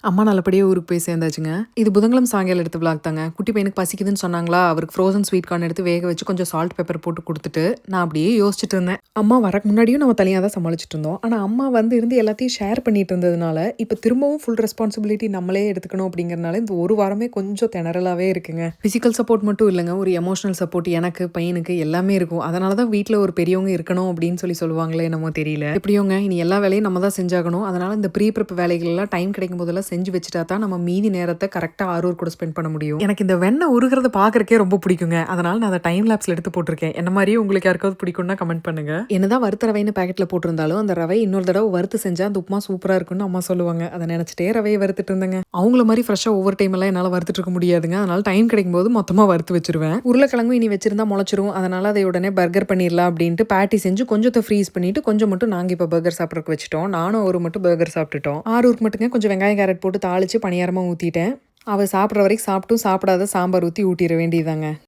அம்மா நல்லபடியா ஊருக்கு போய் சேர்ந்தாச்சுங்க. இது புதன்கிழமை சாயங்காலம் எடுத்த விளாக் தாங்க. குட்டி பையனுக்கு பசிக்குதுன்னு சொன்னாங்களா, அவருக்கு ஃப்ரோசன் ஸ்வீட் கார்ன் எடுத்து வேக வச்சு கொஞ்சம் சால்ட், பெப்பர் போட்டு குடுத்துட்டு, நான் அப்படியே யோசிச்சுட்டு இருந்தேன். அம்மா வரக்கு முன்னாடியும் நம்ம தனியா தான் சமாளிச்சுட்டு இருந்தோம். ஆனா அம்மா இருந்து எல்லாத்தையும் ஷேர் பண்ணிட்டு இருந்ததுனால, இப்ப திரும்பவும் ஃபுல் ரெஸ்பான்சிபிலிட்டி நம்மளே எடுத்துக்கணும் அப்படிங்கிறனால, இந்த ஒரு வாரமே கொஞ்சம் திணறலாவே இருக்குங்க. பிசிக்கல் சப்போர்ட் மட்டும் இல்லங்க, ஒரு எமோஷனல் சப்போர்ட் எனக்கு, பையனுக்கு எல்லாமே இருக்கும். அதனால தான் வீட்ல ஒரு பெரியவங்க இருக்கணும் அப்படின்னு சொல்லுவாங்களே என்னமோ தெரியல. எப்படியோங்க இனி எல்லா வேலையும் நம்ம தான் செஞ்சாகணும். அதனால இந்த ப்ரீ ப்ரெப் வேலைகள் எல்லாம் டைம் கிடைக்கும் போதெல்லாம் செஞ்சு வச்சுட்டா தான் நம்ம மீதி நேரத்தை கரெக்டாக ஆரூர் கூட ஸ்பெண்ட் பண்ண முடியும். எனக்கு இந்த வெண்ணெய் உருகிறத பார்க்கறக்கே ரொம்ப பிடிக்குங்க. அதனால நான் அதை டைம் லேப்ஸ்ல எடுத்து போட்டிருக்கேன். என்ன மாதிரியே உங்களுக்கு யாருக்காவது பிடிக்கும்னா கமெண்ட் பண்ணுங்க. என்னதான் வறுத்த ரவைன்னு பேக்கெட்ல போட்டிருந்தாலும் அந்த ரவை இன்னொரு தடவை வறுத்து செஞ்சா அந்த உப்புமா சூப்பரா இருக்கும்னு அம்மா சொல்லுவாங்க. அதை நினைச்சிட்டே ரவையை வறுத்துட்டு இருந்தேங்க. அவங்கள மாதிரி ஃப்ரெஷ்ஷாக ஒவ்வொரு டைம் எல்லாம் என்னால் வறுத்துட்டு இருக்க முடியாதுங்க. அதனால டைம் கிடைக்கும் போது மொத்தமாக வறுத்து வச்சிருவேன். உருளைக்கிழங்கும் இனி வச்சிருந்தா முளைச்சிரும். அதனால அதை உடனே பர்கர் பண்ணிடலாம் அப்படின்ட்டு பேட்டி செஞ்சு கொஞ்சத்தை ஃப்ரீஸ் பண்ணிட்டு கொஞ்சம் மட்டும் நாங்கள் இப்போ பர்கர் சாப்பிட்றதுக்கு வச்சுட்டோம். நானும் ஒரு மட்டும் பர்கர் சாப்பிட்டுட்டோம். ஆரூருக்கு மட்டுங்க கொஞ்சம் வெங்காயம் கேரட் போட்டு தாளிச்சு பணியாரமாக ஊற்றிட்டேன். அவள் சாப்பிட்ற வரைக்கும் சாப்பிட்டும் சாப்பிடாத சாம்பார் ஊற்றி ஊட்டிட வேண்டியதாங்க.